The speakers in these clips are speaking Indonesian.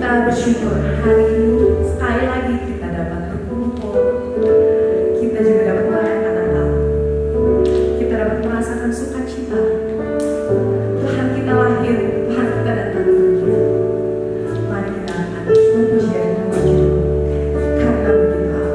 Kita bersyukur hari ini sekali lagi kita dapat berkumpul. Kita juga dapat merayakan Natal. Kita dapat merasakan sukacita. Tuhan kita lahir, Tuhan kita datang ke dunia. Mari kita angkat pujian dan berjudul Karena Begitu Allah.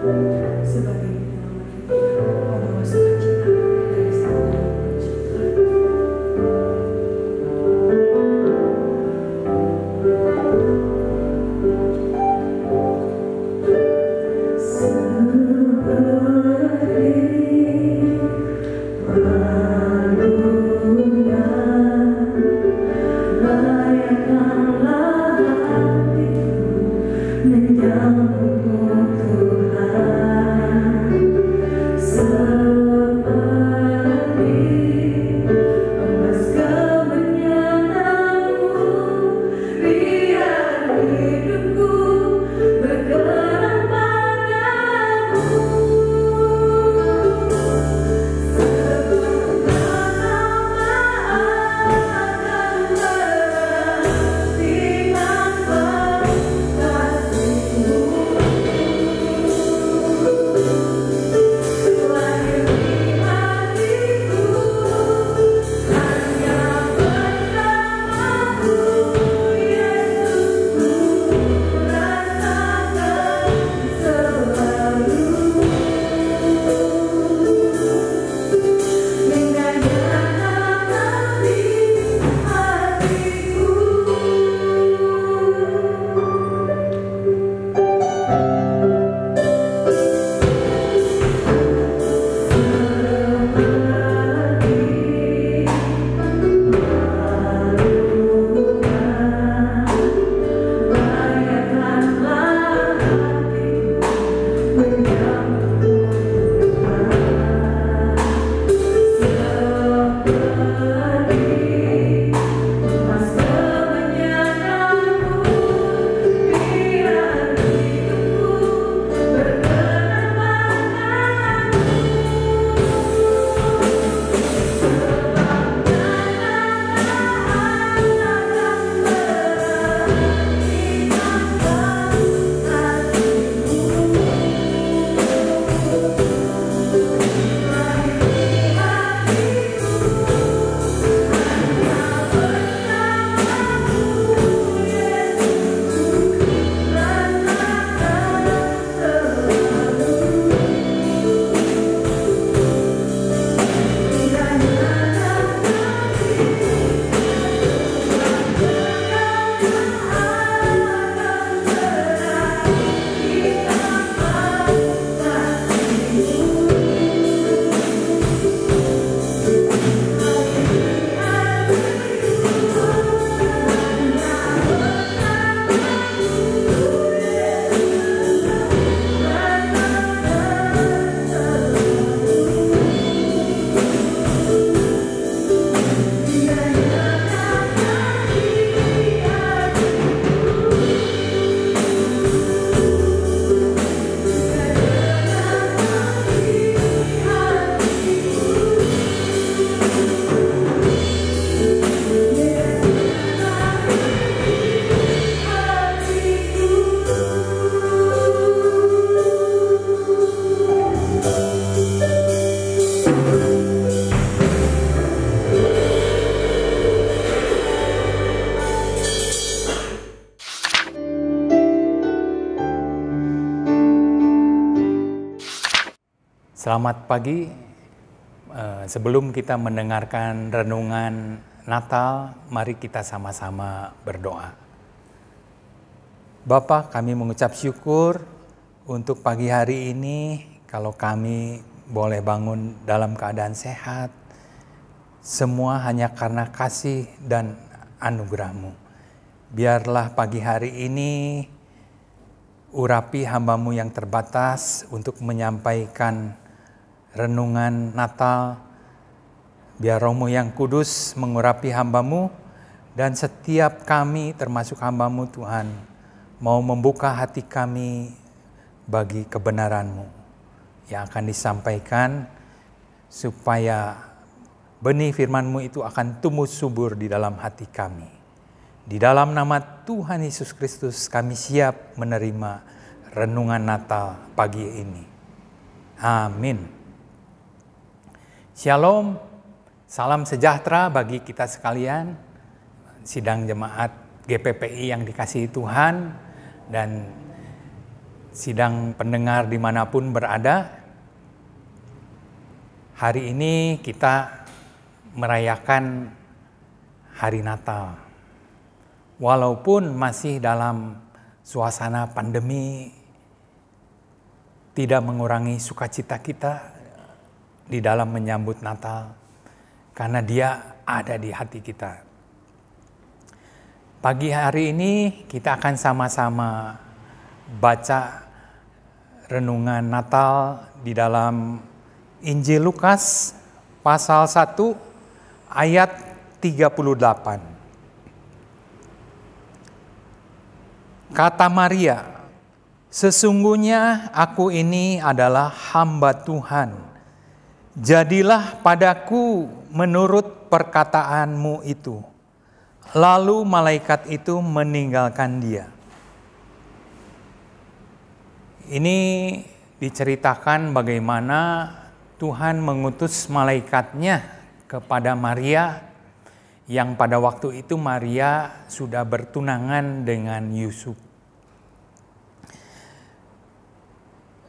sebagai penyelamat hidup, membawa sukacita dari segala pencipta. Selamat pagi. Sebelum kita mendengarkan renungan Natal, mari kita sama-sama berdoa. Bapa, kami mengucap syukur untuk pagi hari ini, kalau kami boleh bangun dalam keadaan sehat, semua hanya karena kasih dan anugerah-Mu. Biarlah pagi hari ini urapi hamba-Mu yang terbatas untuk menyampaikan renungan Natal. Biar Roh-Mu yang kudus mengurapi hamba-Mu, dan setiap kami termasuk hamba-Mu Tuhan, mau membuka hati kami bagi kebenaran-Mu yang akan disampaikan, supaya benih firman-Mu itu akan tumbuh subur di dalam hati kami. Di dalam nama Tuhan Yesus Kristus kami siap menerima renungan Natal pagi ini. Amin. Shalom, salam sejahtera bagi kita sekalian, sidang jemaat GPPI yang dikasihi Tuhan. Dan sidang pendengar dimanapun berada, hari ini kita merayakan hari Natal. Walaupun masih dalam suasana pandemi, tidak mengurangi sukacita kita di dalam menyambut Natal, karena Dia ada di hati kita. Pagi hari ini kita akan sama-sama baca renungan Natal di dalam Injil Lukas pasal 1 ayat 38. Kata Maria, "Sesungguhnya aku ini adalah hamba Tuhan. Jadilah padaku menurut perkataanmu itu." Lalu malaikat itu meninggalkan dia. Ini diceritakan bagaimana Tuhan mengutus malaikatnya kepada Maria, yang pada waktu itu Maria sudah bertunangan dengan Yusuf.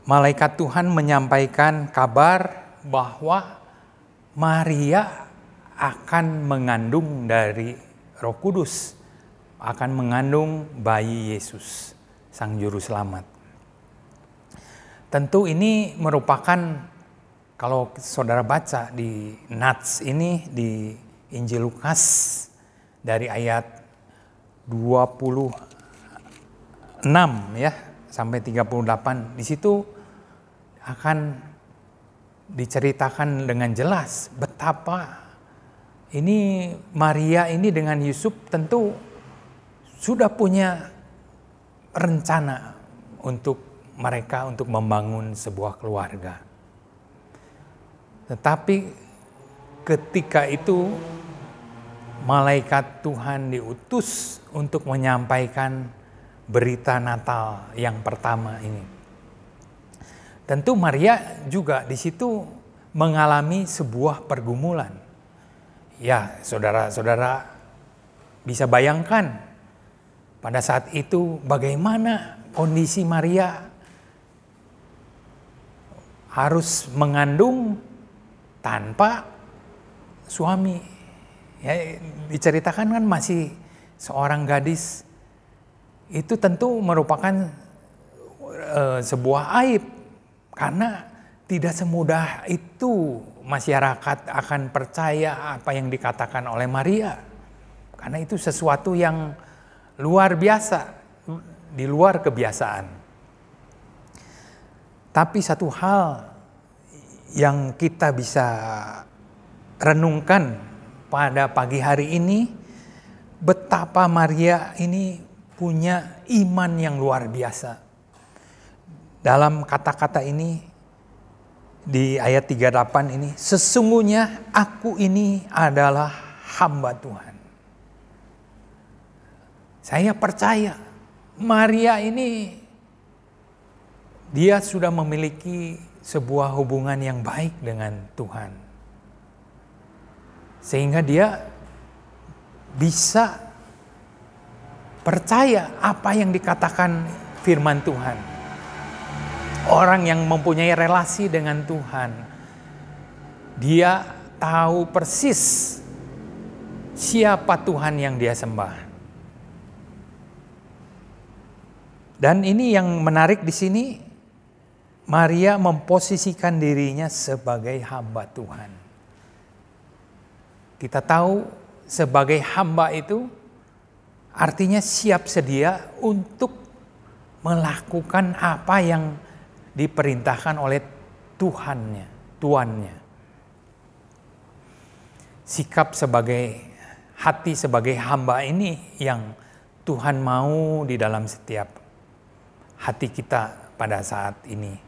Malaikat Tuhan menyampaikan kabar bahwa Maria akan mengandung dari Roh Kudus, akan mengandung bayi Yesus, Sang Juru Selamat. Tentu ini merupakan, kalau saudara baca di Nats ini di Injil Lukas dari ayat 26 ya sampai 38, di situ akan diceritakan dengan jelas betapa ini Maria ini dengan Yusuf tentu sudah punya rencana untuk mereka untuk membangun sebuah keluarga. Tetapi ketika itu malaikat Tuhan diutus untuk menyampaikan berita Natal yang pertama ini. Tentu Maria juga di situ mengalami sebuah pergumulan. Ya, saudara-saudara bisa bayangkan pada saat itu bagaimana kondisi Maria harus mengandung tanpa suami. Ya, diceritakan kan masih seorang gadis. Itu tentu merupakan sebuah aib, karena tidak semudah itu masyarakat akan percaya apa yang dikatakan oleh Maria. Karena itu sesuatu yang luar biasa, di luar kebiasaan. Tapi satu hal yang kita bisa renungkan pada pagi hari ini, betapa Maria ini punya iman yang luar biasa. Dalam kata-kata ini di ayat 38 ini, "Sesungguhnya aku ini adalah hamba Tuhan." Saya percaya Maria ini dia sudah memiliki sebuah hubungan yang baik dengan Tuhan, sehingga dia bisa percaya apa yang dikatakan firman Tuhan. Orang yang mempunyai relasi dengan Tuhan, dia tahu persis siapa Tuhan yang dia sembah. Dan ini yang menarik di sini, Maria memposisikan dirinya sebagai hamba Tuhan. Kita tahu sebagai hamba itu artinya siap sedia untuk melakukan apa yang diperintahkan oleh tuannya. Sikap sebagai hati sebagai hamba ini yang Tuhan mau di dalam setiap hati kita pada saat ini,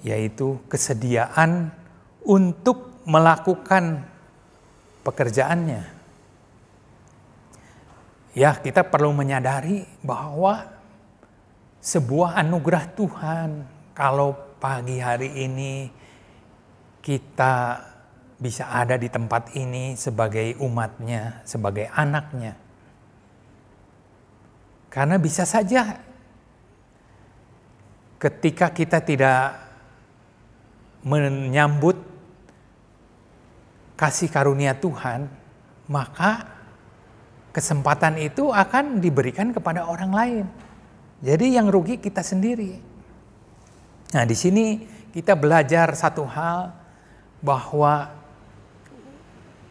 yaitu kesediaan untuk melakukan pekerjaannya. Ya, kita perlu menyadari bahwa sebuah anugerah Tuhan kalau pagi hari ini kita bisa ada di tempat ini sebagai umatnya, sebagai anaknya. Karena bisa saja ketika kita tidak menyambut kasih karunia Tuhan, maka kesempatan itu akan diberikan kepada orang lain. Jadi yang rugi kita sendiri. Nah, di sini kita belajar satu hal, bahwa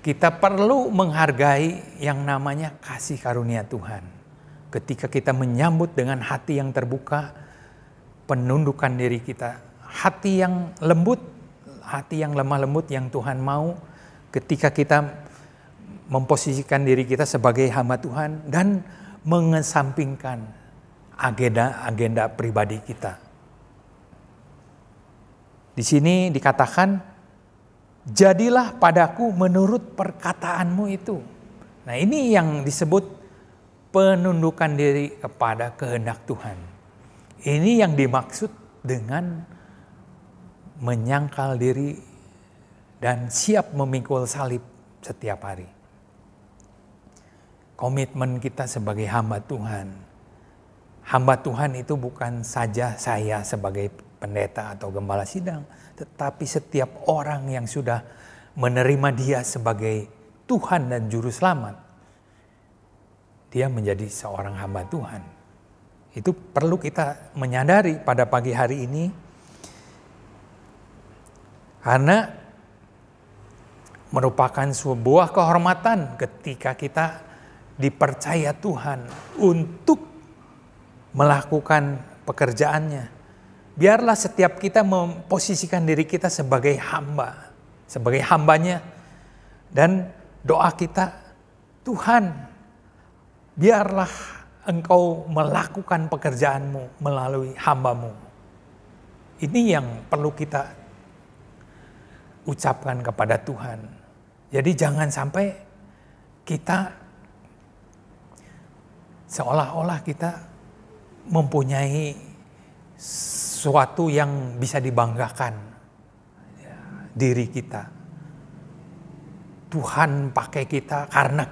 kita perlu menghargai yang namanya kasih karunia Tuhan. Ketika kita menyambut dengan hati yang terbuka, penundukan diri kita, hati yang lembut, hati yang lemah lembut yang Tuhan mau, ketika kita memposisikan diri kita sebagai hamba Tuhan dan mengesampingkan agenda pribadi kita. Di sini dikatakan, jadilah padaku menurut perkataanmu itu. Nah, ini yang disebut penundukan diri kepada kehendak Tuhan. Ini yang dimaksud dengan menyangkal diri dan siap memikul salib setiap hari. Komitmen kita sebagai hamba Tuhan. Hamba Tuhan itu bukan saja saya sebagai pendeta atau gembala sidang, tetapi setiap orang yang sudah menerima Dia sebagai Tuhan dan Juru Selamat, dia menjadi seorang hamba Tuhan. Itu perlu kita menyadari pada pagi hari ini, karena merupakan sebuah kehormatan ketika kita dipercaya Tuhan untuk melakukan pekerjaannya. Biarlah setiap kita memposisikan diri kita sebagai hamba, sebagai hambanya. Dan doa kita, Tuhan, biarlah Engkau melakukan pekerjaanmu melalui hambamu. Ini yang perlu kita ucapkan kepada Tuhan. Jadi jangan sampai kita seolah-olah kita mempunyai sesuatu yang bisa dibanggakan diri kita. Tuhan pakai kita karena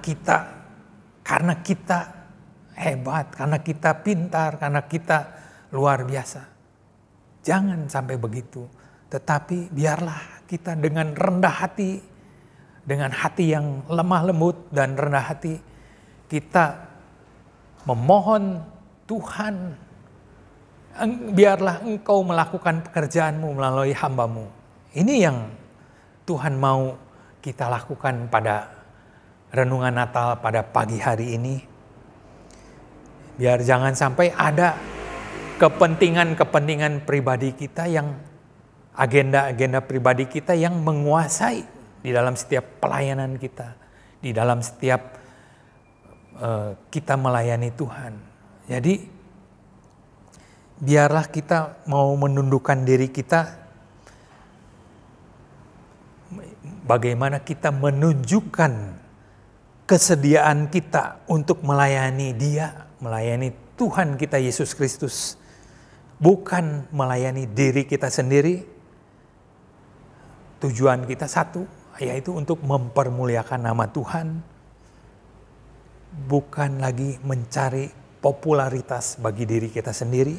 kita hebat, karena kita pintar, karena kita luar biasa. Jangan sampai begitu. Tetapi biarlah kita dengan rendah hati, dengan hati yang lemah lembut dan rendah hati, kita memohon, Tuhan, biarlah Engkau melakukan pekerjaanmu melalui hambamu. Ini yang Tuhan mau kita lakukan pada renungan Natal pada pagi hari ini. Biar jangan sampai ada kepentingan pribadi kita, yang agenda pribadi kita yang menguasai di dalam setiap pelayanan kita, di dalam setiap kita melayani Tuhan. Jadi biarlah kita mau menundukkan diri kita, bagaimana kita menunjukkan kesediaan kita untuk melayani Dia, melayani Tuhan kita Yesus Kristus, bukan melayani diri kita sendiri. Tujuan kita satu, yaitu untuk mempermuliakan nama Tuhan, bukan lagi mencari popularitas bagi diri kita sendiri,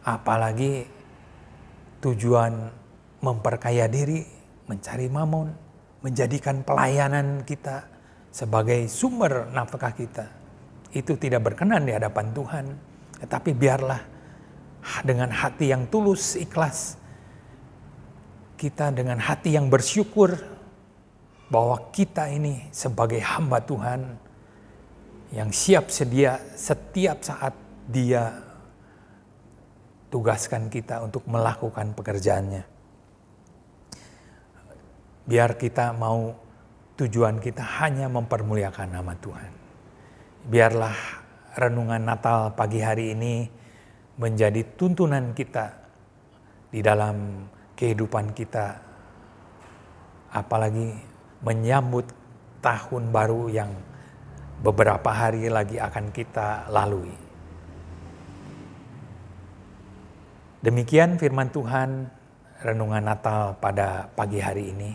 apalagi tujuan memperkaya diri, mencari mamon, menjadikan pelayanan kita sebagai sumber nafkah kita. Itu tidak berkenan di hadapan Tuhan. Tetapi biarlah dengan hati yang tulus, ikhlas, kita dengan hati yang bersyukur bahwa kita ini sebagai hamba Tuhan yang siap sedia setiap saat Dia tugaskan kita untuk melakukan pekerjaannya. Biar kita mau, tujuan kita hanya mempermuliakan nama Tuhan. Biarlah renungan Natal pagi hari ini menjadi tuntunan kita di dalam kehidupan kita, apalagi menyambut tahun baru yang beberapa hari lagi akan kita lalui. Demikian firman Tuhan, renungan Natal pada pagi hari ini.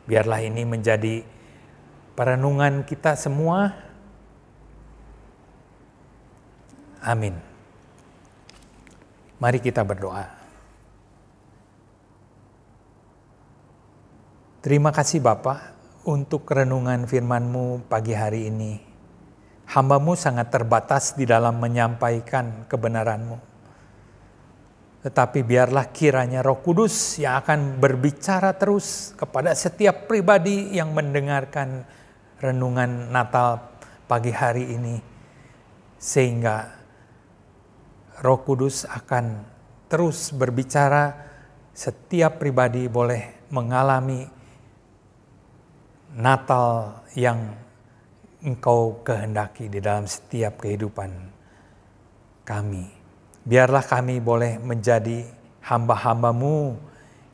Biarlah ini menjadi perenungan kita semua Amin. Mari kita berdoa. Terima kasih Bapa untuk renungan firman-Mu pagi hari ini. Hamba-Mu sangat terbatas di dalam menyampaikan kebenaran-Mu. Tetapi biarlah kiranya Roh Kudus yang akan berbicara terus kepada setiap pribadi yang mendengarkan renungan Natal pagi hari ini. Sehingga Roh Kudus akan terus berbicara, setiap pribadi boleh mengalami Natal yang Engkau kehendaki di dalam setiap kehidupan kami. Biarlah kami boleh menjadi hamba-hamba-Mu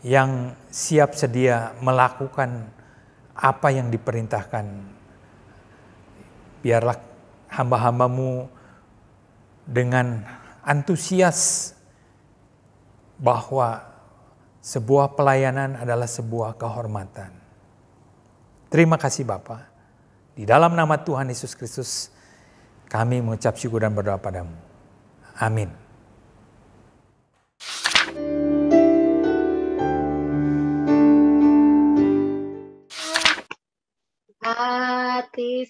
yang siap sedia melakukan apa yang diperintahkan. Biarlah hamba-hamba-Mu dengan antusias bahwa sebuah pelayanan adalah sebuah kehormatan. Terima kasih Bapa. Di dalam nama Tuhan Yesus Kristus kami mengucap syukur dan berdoa padamu. Amin. Hati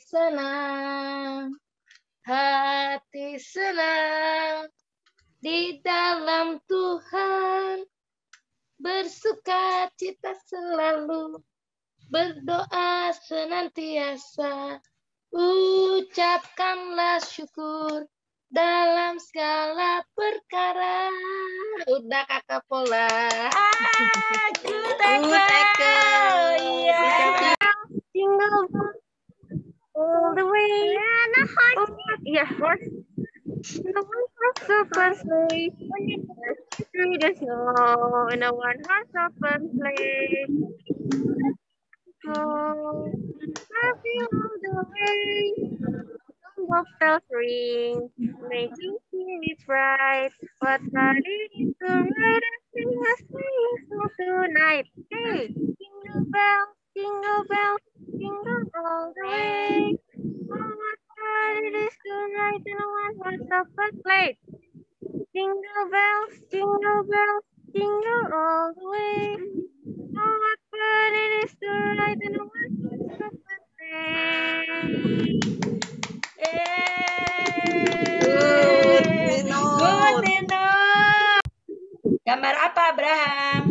senang di dalam Tuhan, bersuka cita selalu, berdoa senantiasa, ucapkanlah syukur dalam segala perkara. Udah Kakak Pola. Jingle all the way. Yeah, horse. No one has open sleigh. Through the snow, no one has open sleigh. Oh, happy all the way. Of bells ring, making spirits bright. What fun it is to ride and sing a sleighing song tonight! Hey, jingle bells, jingle all the way. Oh, what fun it is to ride in a one-horse open sleigh! Jingle bells, jingle all the way. Oh, what fun it is to ride in a one-horse open sleigh! Good, Nino. Gambar apa, Abraham?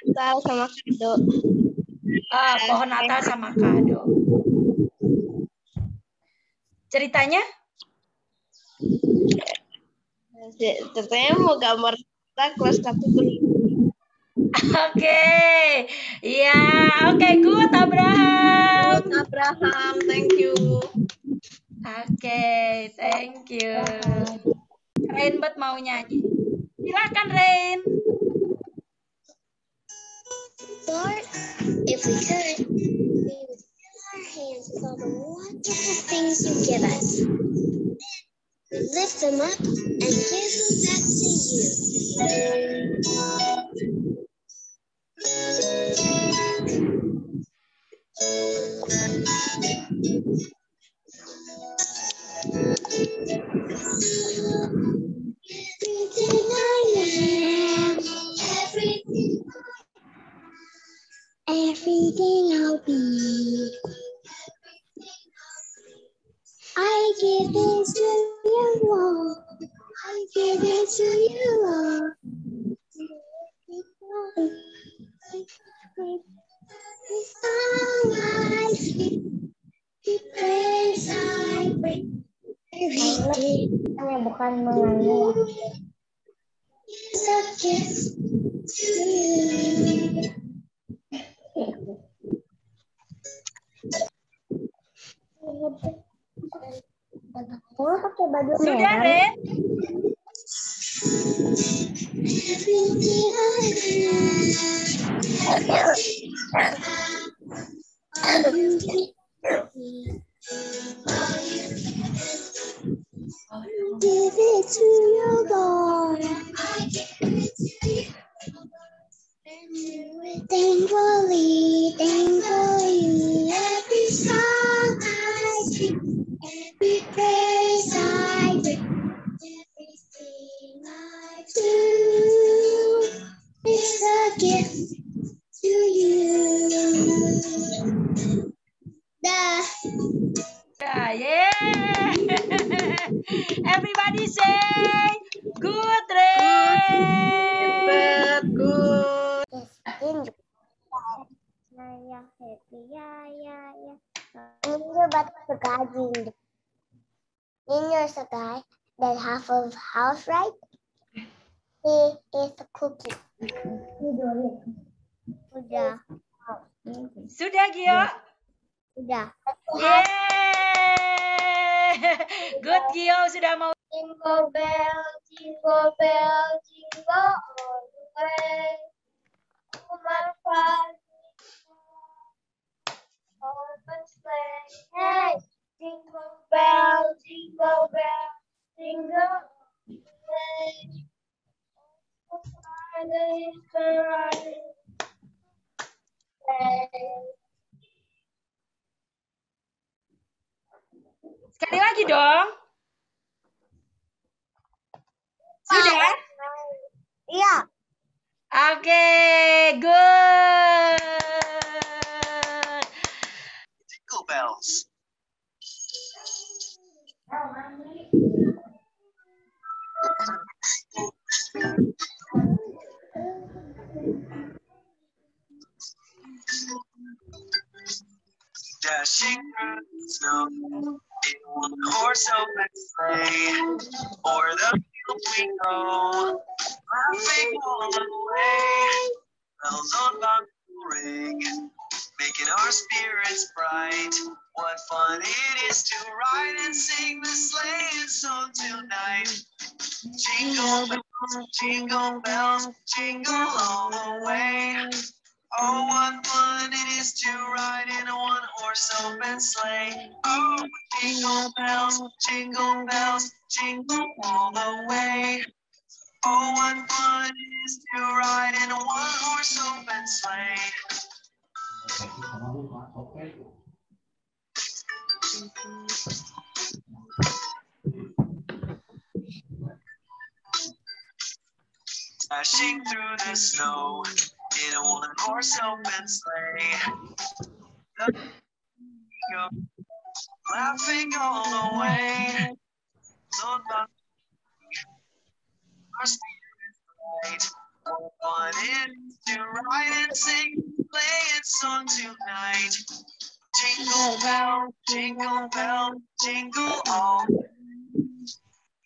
Natal sama kado. Pohon Natal sama kado. Ceritanya? Ceritanya mau gambar kita kelas 1 tuh. Oke. Iya, oke, good, Abraham. Abraham, thank you. Oke, thank you. Rainbird mau nyanyi. Silakan, Rain. Lord, if we could, we would fill our hands with all the wonderful things you give us. We lift them up and give them back to you. Everything I am, everything I'll be, I give it to you, Lord. I give it to you, Lord. Every song I sing, every praise I bring, every day Yang bukan mengandung. is a gift to you. Sudah, Ren? Everything give it to you, Lord. Thankfully, every song I sing, every praise I to you. Dah. Yeah. Everybody say good, Rain. Good. Ya, happy, ya. Ini batu segajing. In your sky, that half of house, right? It is a cookie. Udah. Sudah, Gio? Udah. Yeah. Good, Gio. Sudah mau. Jingle bell, jingle bell, jingle all the way. Oh, my fun. Open sleigh. Hey, jingle bell, jingle bell, jingle all the way. Oh, Friday is the riding sleigh. Sekali lagi dong. Sudah? Iya. Oke, good. Jingle bells. Dashing through the snow in one horse open sleigh, o'er the fields we go, laughing all the way. Bells on bobtail ring, making our spirits bright. What fun it is to ride and sing the sleighing song tonight. Jingle bells, jingle all the way. Oh, what fun it is to ride in a one-horse open sleigh. Oh, jingle bells, jingle all the way. Oh, what fun it is to ride in a one-horse open sleigh. Dashing through the snow in a one-horse open sleigh. Laughing all the way. So our spirits bright. What fun it is to ride and sing, play and song tonight. Jingle bell, jingle all.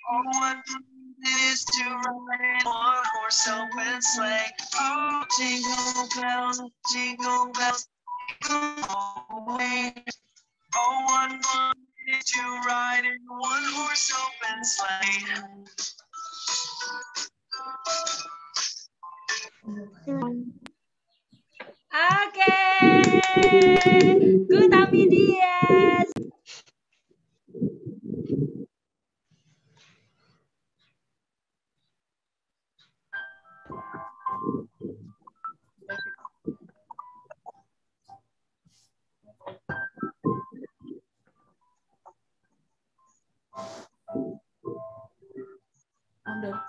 Oh, what fun it is to ride in a one-horse open sleigh. Oh, jingle bells, jingle all the way. Oh, what fun it is to ride in a one-horse open sleigh. Oke. Good, Amidias. Udah.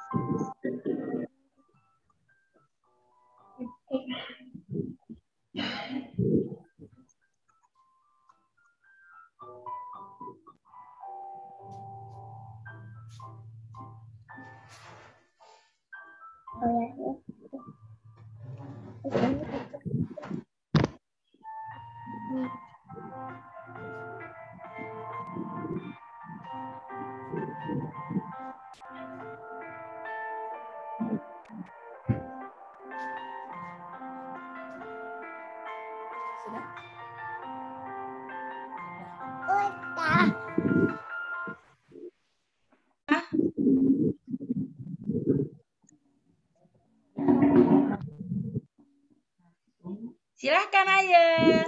Silahkan Ayen.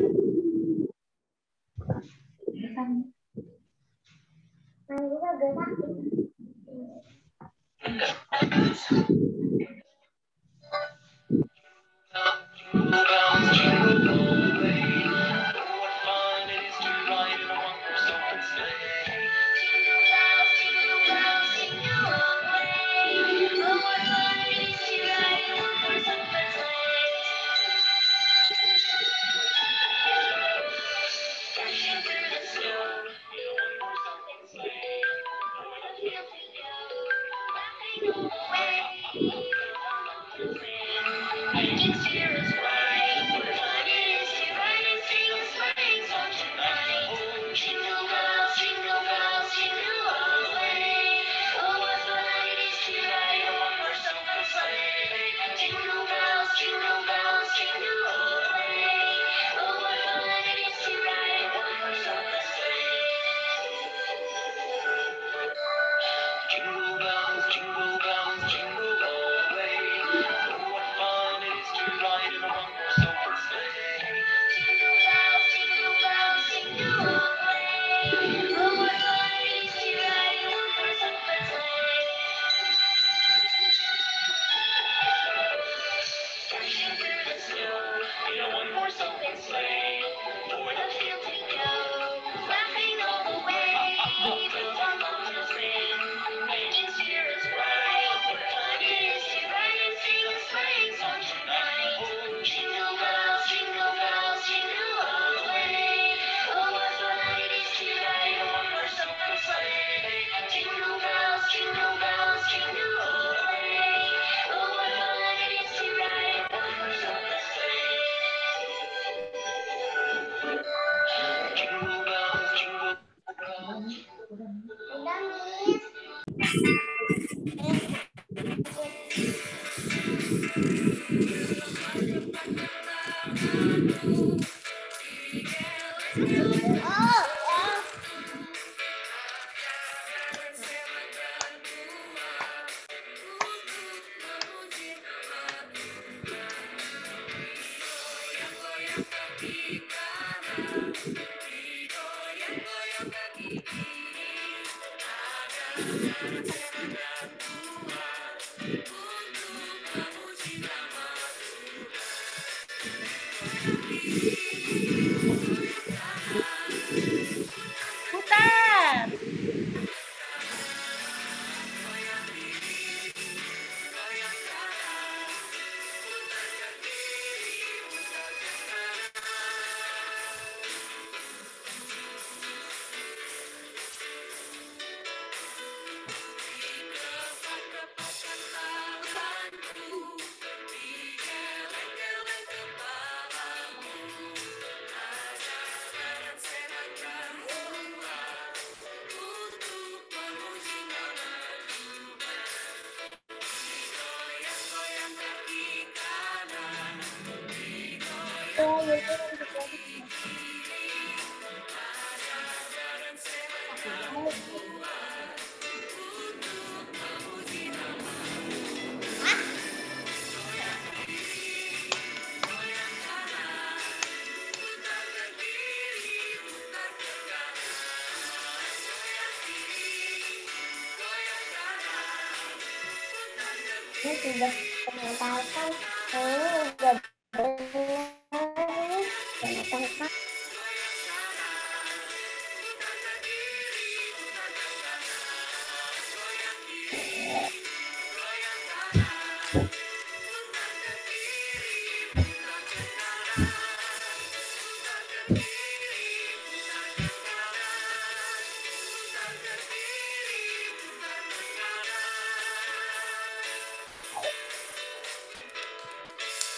Putar. Ini sudah mengantarkan sudah benar.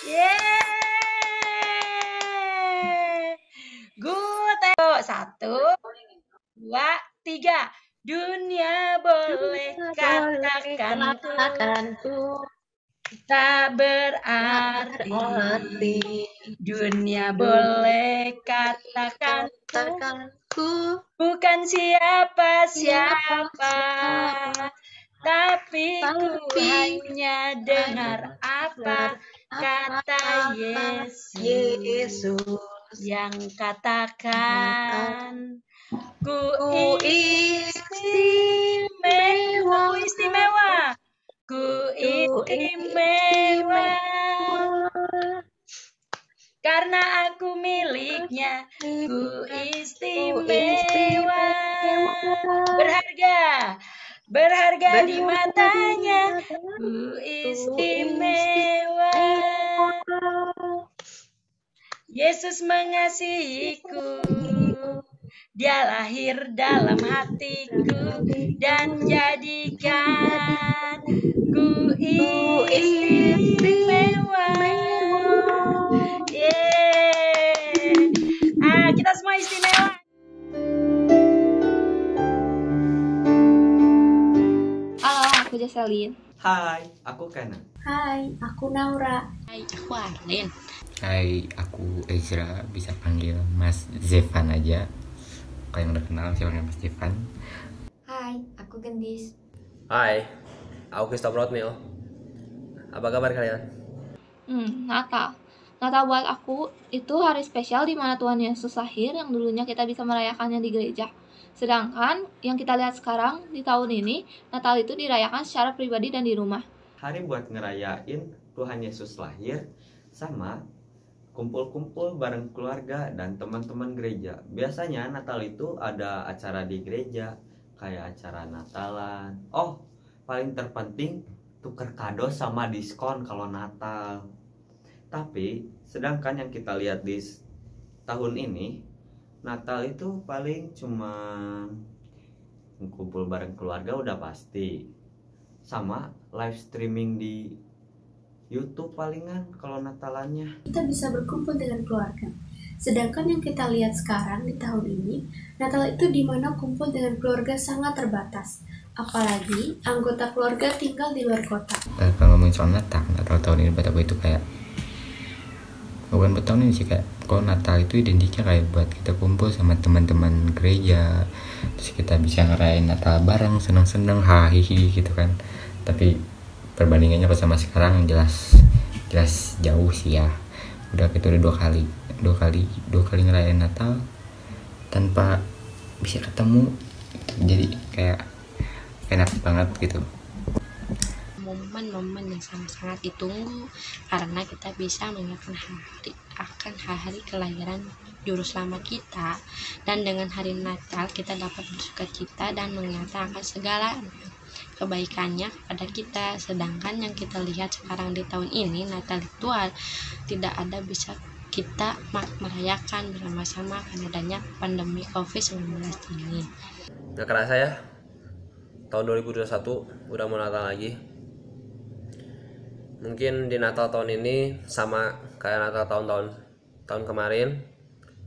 Yeay. Good. Ayo. 1, 2, 3. Dunia boleh katakanku tak berarti. Dunia boleh katakanku bukan siapa-siapa, tapi ku hanya dengar apa kata Yesus yang katakan ku istimewa, ku istimewa karena aku miliknya, ku istimewa, berharga di matanya, ku istimewa. Yesus mengasihiku, Dia lahir dalam hatiku dan jadikan ku Hai, aku Kana. Hai, aku Naura. Hai, aku Arlin. Hai, aku Ezra, bisa panggil Mas Zevan aja. Kalau yang udah kenal sih panggil Mas Zevan. Hai, aku Gendis. Hai, aku Christopher Rotmil. Apa kabar kalian? Natal. Natal buat aku itu hari spesial di mana Tuhan Yesus lahir yang dulunya kita bisa merayakannya di gereja. Sedangkan yang kita lihat sekarang di tahun ini, Natal itu dirayakan secara pribadi dan di rumah. Hari buat ngerayain Tuhan Yesus lahir sama kumpul-kumpul bareng keluarga dan teman-teman gereja. Biasanya Natal itu ada acara di gereja, kayak acara Natalan. Oh, paling terpenting tuker kado sama diskon kalau Natal. Tapi sedangkan yang kita lihat di tahun ini, Natal itu paling cuma kumpul bareng keluarga udah pasti, sama live streaming di YouTube palingan kalau Natalannya. Kita bisa berkumpul dengan keluarga. Sedangkan yang kita lihat sekarang di tahun ini, Natal itu di mana kumpul dengan keluarga sangat terbatas. Apalagi anggota keluarga tinggal di luar kota. Kalau ngomongin soal Natal tahun ini buat aku itu kayak bukan buat tahun ini sih, kayak kalau Natal itu identiknya kayak buat kita kumpul sama teman-teman gereja, terus kita bisa ngerayain Natal bareng, seneng-seneng, hahihi gitu kan. Tapi perbandingannya kalau sama sekarang jelas jauh sih ya. Kita udah dua kali ngerayain Natal tanpa bisa ketemu, jadi kayak enak banget gitu. Momen-momen yang sangat-sangat ditunggu karena kita bisa mengingatkan hari kelahiran Juru Selamat kita, dan dengan hari Natal kita dapat bersukacita dan mengingatkan akan segala kebaikannya kepada kita. Sedangkan yang kita lihat sekarang di tahun ini, Natal itu tidak ada bisa kita merayakan bersama-sama karena adanya pandemi COVID-19 ini. Nggak kerasa ya, tahun 2021 udah mau Natal lagi. Mungkin di Natal tahun ini sama kayak Natal tahun kemarin,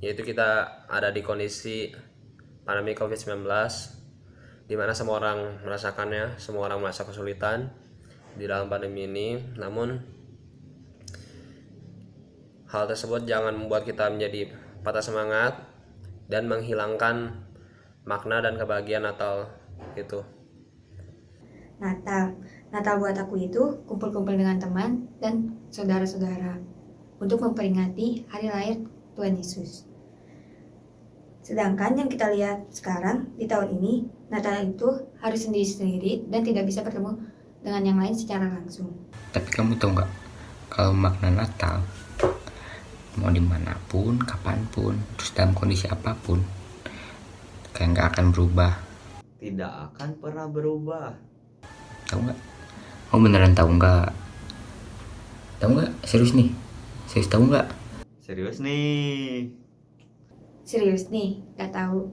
yaitu kita ada di kondisi pandemi COVID-19, di mana semua orang merasakannya, semua orang merasa kesulitan di dalam pandemi ini. Namun hal tersebut jangan membuat kita menjadi patah semangat dan menghilangkan makna dan kebahagiaan Natal itu. Natal buat aku itu kumpul-kumpul dengan teman dan saudara-saudara untuk memperingati hari lahir Tuhan Yesus. Sedangkan yang kita lihat sekarang di tahun ini, Natal itu harus sendiri-sendiri dan tidak bisa bertemu dengan yang lain secara langsung. Tapi kamu tahu nggak, kalau makna Natal mau dimanapun, kapanpun, terus dalam kondisi apapun, kayak nggak akan berubah. Tidak akan pernah berubah. Tahu nggak? Oh beneran tahu nggak? Tahu nggak? Serius nih? Serius tahu nggak? Serius nih, nggak tahu.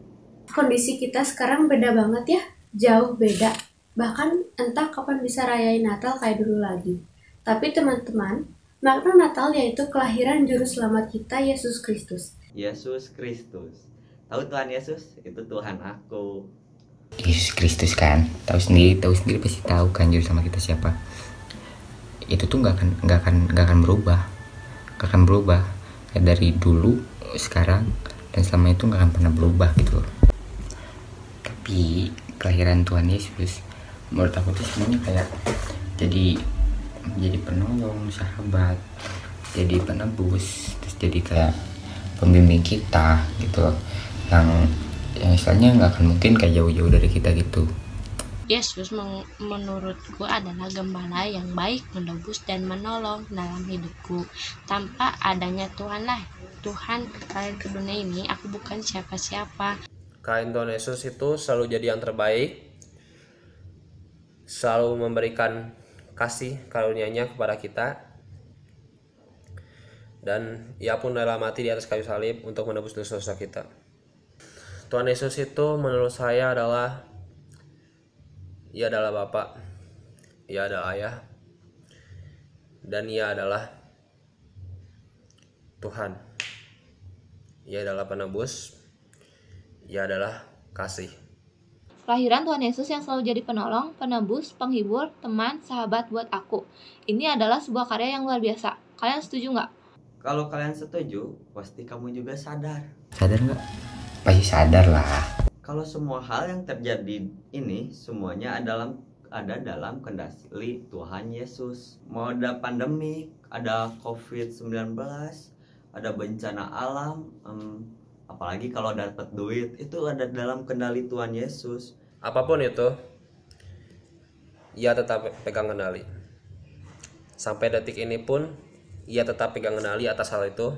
Kondisi kita sekarang beda banget ya, jauh beda. Bahkan entah kapan bisa rayain Natal kayak dulu lagi. Tapi teman-teman, makna Natal yaitu kelahiran Juru Selamat kita, Yesus Kristus. Yesus Kristus. Tahu Tuhan Yesus? Itu Tuhan aku. Yesus Kristus kan, tahu sendiri pasti tahu kan juru sama kita siapa. Itu tuh nggak akan berubah kayak dari dulu, sekarang, dan selama itu nggak akan pernah berubah gitu loh. Tapi kelahiran Tuhan Yesus menurut aku tuh semuanya kayak jadi penolong, sahabat, jadi penebus, terus jadi kayak pembimbing kita gitu loh, yang istilahnya nggak akan mungkin kayak jauh-jauh dari kita gitu. Yesus menurutku adalah gembala yang baik, menebus dan menolong dalam hidupku. Tanpa adanya Tuhan ke dunia ini, aku bukan siapa-siapa. Kain Tuhan Yesus itu selalu jadi yang terbaik, selalu memberikan kasih karunia-Nya kepada kita, dan Ia pun rela mati di atas kayu salib untuk menebus dosa-dosa kita. Tuhan Yesus itu menurut saya Ia adalah Bapa, Ia adalah Ayah, dan Ia adalah Tuhan. Ia adalah penebus, Ia adalah kasih. Kelahiran Tuhan Yesus yang selalu jadi penolong, penebus, penghibur, teman, sahabat buat aku. Ini adalah sebuah karya yang luar biasa. Kalian setuju nggak? Kalau kalian setuju, pasti kamu juga sadar. Sadar nggak? Pasti sadar lah. Kalau semua hal yang terjadi ini semuanya ada dalam kendali Tuhan Yesus. Mau ada pandemi, ada COVID-19, ada bencana alam, apalagi kalau dapat duit, itu ada dalam kendali Tuhan Yesus. Apapun itu, ia tetap pegang kendali. Sampai detik ini pun, ia tetap pegang kendali atas hal itu,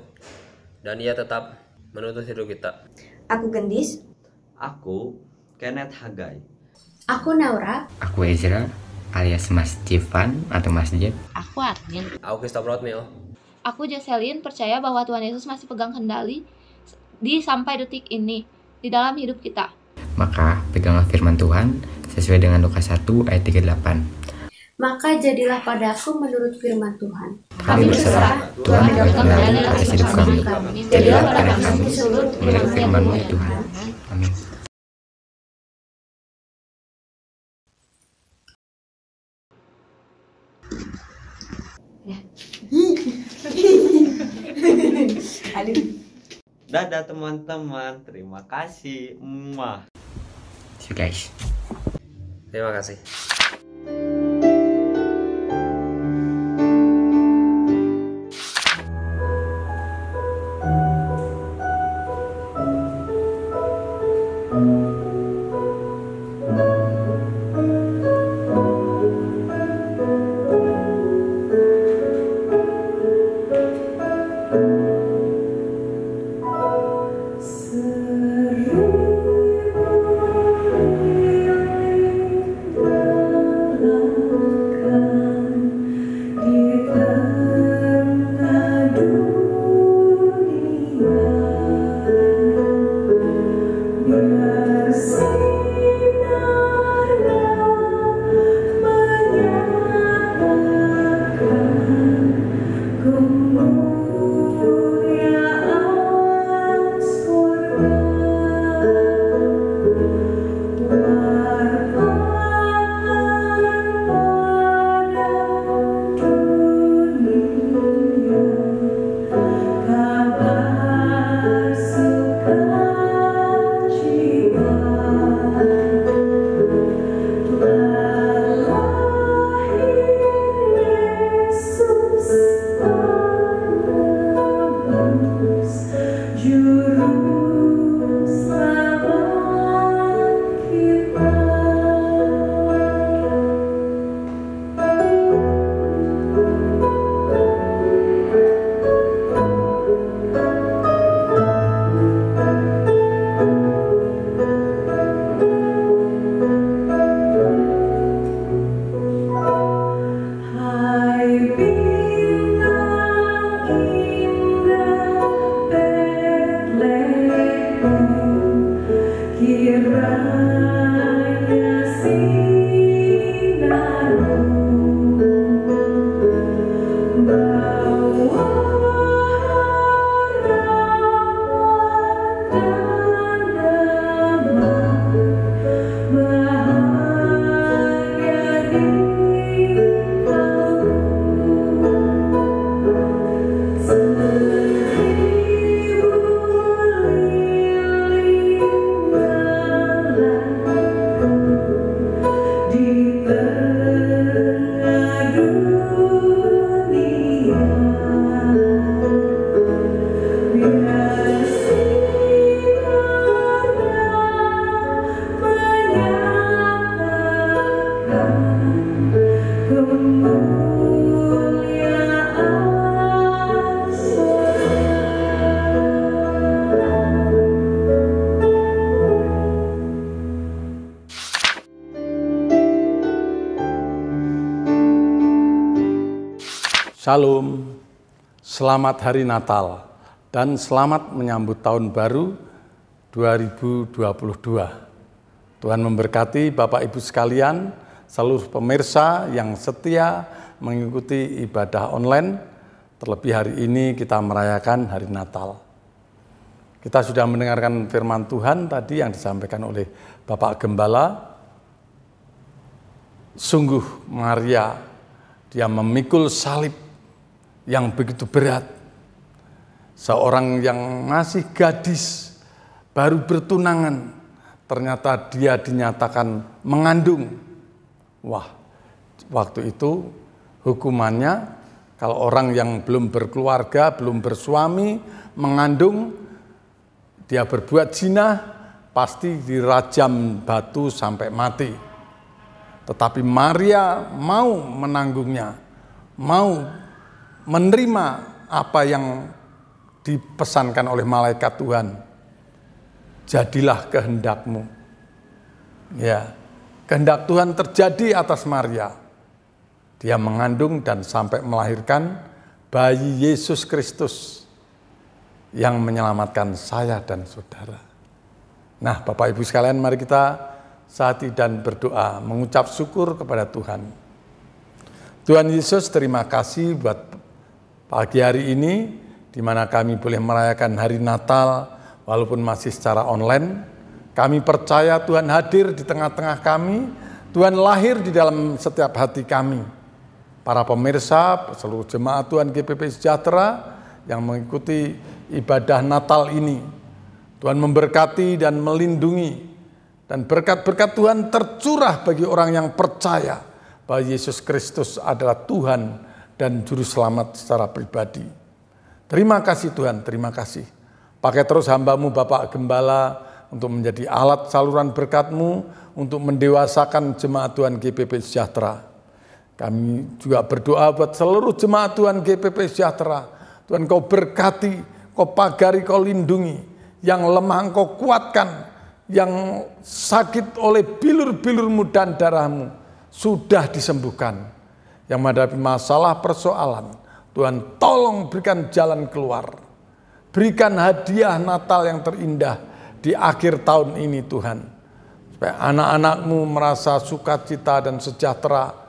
dan ia tetap menuntut hidup kita. Aku Gendis. Aku Kenneth Hagai. Aku Naura. Aku Ezra alias Mas Jevan atau Mas Jeff. Aku Armin. Aku Christopher Rodnil. Aku Jocelyn percaya bahwa Tuhan Yesus masih pegang kendali sampai detik ini di dalam hidup kita. Maka peganglah firman Tuhan sesuai dengan Lukas 1 ayat 38. Maka jadilah padaku menurut firman Tuhan. Kami berserah, Tuhan pegang kendali atas hidup kami. Jadilah pada kami menurut firman-Mu ya Tuhan. Amin. Dadah teman-teman, terima kasih. Muah. See you guys. Terima kasih. Shalom, selamat hari Natal, dan selamat menyambut tahun baru 2022. Tuhan memberkati Bapak Ibu sekalian, seluruh pemirsa yang setia mengikuti ibadah online, terlebih hari ini kita merayakan hari Natal. Kita sudah mendengarkan firman Tuhan tadi yang disampaikan oleh Bapak Gembala, sungguh Maria, dia memikul salib yang begitu berat. Seorang yang masih gadis, baru bertunangan, ternyata dia dinyatakan mengandung. Wah, waktu itu hukumannya, kalau orang yang belum berkeluarga, belum bersuami, mengandung, dia berbuat zina, pasti dirajam batu sampai mati. Tetapi Maria mau menanggungnya, mau menerima apa yang dipesankan oleh malaikat Tuhan. Jadilah kehendakmu. Ya, kehendak Tuhan terjadi atas Maria. Dia mengandung dan sampai melahirkan bayi Yesus Kristus yang menyelamatkan saya dan saudara. Nah, Bapak Ibu sekalian, mari kita sehati dan berdoa, mengucap syukur kepada Tuhan. Tuhan Yesus, terima kasih buat pagi hari ini, di mana kami boleh merayakan hari Natal, walaupun masih secara online. Kami percaya Tuhan hadir di tengah-tengah kami, Tuhan lahir di dalam setiap hati kami. Para pemirsa, seluruh jemaat Tuhan GPP Sejahtera yang mengikuti ibadah Natal ini, Tuhan memberkati dan melindungi, dan berkat-berkat Tuhan tercurah bagi orang yang percaya bahwa Yesus Kristus adalah Tuhan dan Juru Selamat secara pribadi. Terima kasih Tuhan, terima kasih. Pakai terus hamba-Mu Bapak Gembala untuk menjadi alat saluran berkat-Mu untuk mendewasakan jemaat Tuhan GPP Sejahtera. Kami juga berdoa buat seluruh jemaat Tuhan GPP Sejahtera. Tuhan Kau berkati, Kau pagari, Kau lindungi. Yang lemah Engkau kuatkan, yang sakit oleh bilur-bilur-Mu dan darah-Mu sudah disembuhkan. Yang menghadapi masalah persoalan, Tuhan tolong berikan jalan keluar. Berikan hadiah Natal yang terindah di akhir tahun ini Tuhan. Supaya anak-anak-Mu merasa sukacita dan sejahtera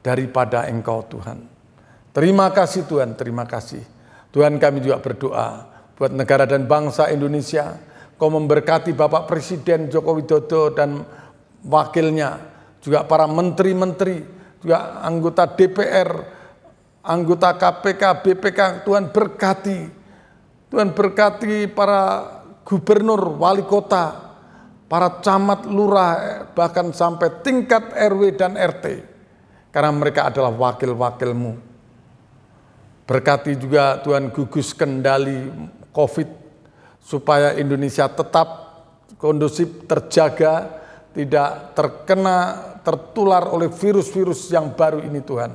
daripada Engkau Tuhan. Terima kasih Tuhan, terima kasih. Tuhan, kami juga berdoa buat negara dan bangsa Indonesia. Kau memberkati Bapak Presiden Joko Widodo dan wakilnya, juga para menteri-menteri, juga anggota DPR, anggota KPK, BPK, Tuhan berkati. Tuhan berkati para gubernur, wali kota, para camat, lurah, bahkan sampai tingkat RW dan RT. Karena mereka adalah wakil-wakil-Mu. Berkati juga Tuhan gugus kendali COVID, supaya Indonesia tetap kondusif, terjaga, tidak tertular oleh virus-virus yang baru ini Tuhan.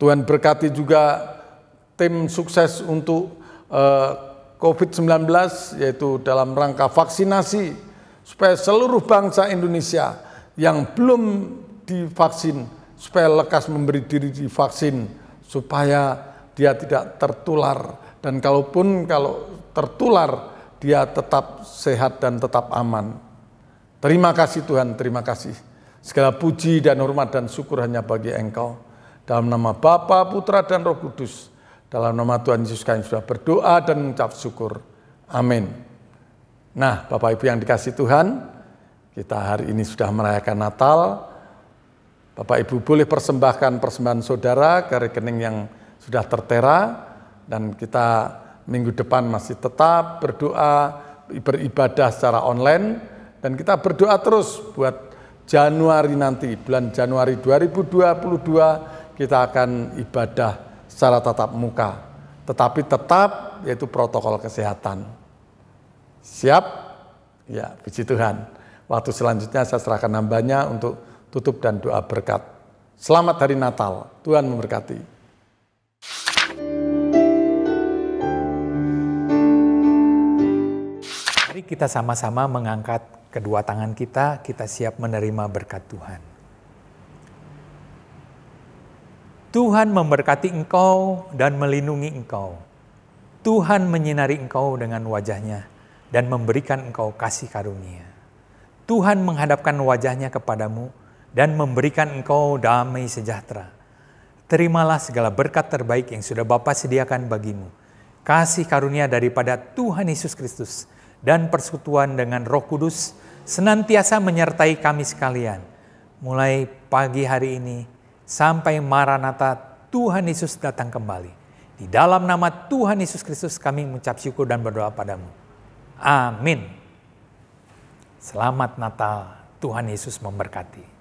Tuhan berkati juga tim sukses untuk COVID-19, yaitu dalam rangka vaksinasi, supaya seluruh bangsa Indonesia yang belum divaksin, supaya lekas memberi diri divaksin, supaya dia tidak tertular. Dan kalau tertular, dia tetap sehat dan tetap aman. Terima kasih Tuhan, terima kasih. Segala puji dan hormat dan syukur hanya bagi Engkau. Dalam nama Bapa, Putra, dan Roh Kudus. Dalam nama Tuhan Yesus kami sudah berdoa dan mengucap syukur. Amin. Nah, Bapak Ibu yang dikasihi Tuhan, kita hari ini sudah merayakan Natal. Bapak Ibu boleh persembahkan persembahan saudara ke rekening yang sudah tertera. Dan kita minggu depan masih tetap berdoa, beribadah secara online. Dan kita berdoa terus buat Januari nanti, bulan Januari 2022, kita akan ibadah secara tatap muka, tetapi tetap yaitu protokol kesehatan. Siap? Ya, puji Tuhan. Waktu selanjutnya saya serahkan hambanya untuk tutup dan doa berkat. Selamat hari Natal, Tuhan memberkati. Mari kita sama-sama mengangkat kedua tangan kita siap menerima berkat Tuhan. Tuhan memberkati engkau dan melindungi engkau. Tuhan menyinari engkau dengan wajah-Nya dan memberikan engkau kasih karunia. Tuhan menghadapkan wajah-Nya kepadamu dan memberikan engkau damai sejahtera. Terimalah segala berkat terbaik yang sudah Bapa sediakan bagimu. Kasih karunia daripada Tuhan Yesus Kristus dan persekutuan dengan Roh Kudus senantiasa menyertai kami sekalian, mulai pagi hari ini sampai Maranatha Tuhan Yesus datang kembali. Di dalam nama Tuhan Yesus Kristus kami mengucap syukur dan berdoa padamu. Amin. Selamat Natal, Tuhan Yesus memberkati.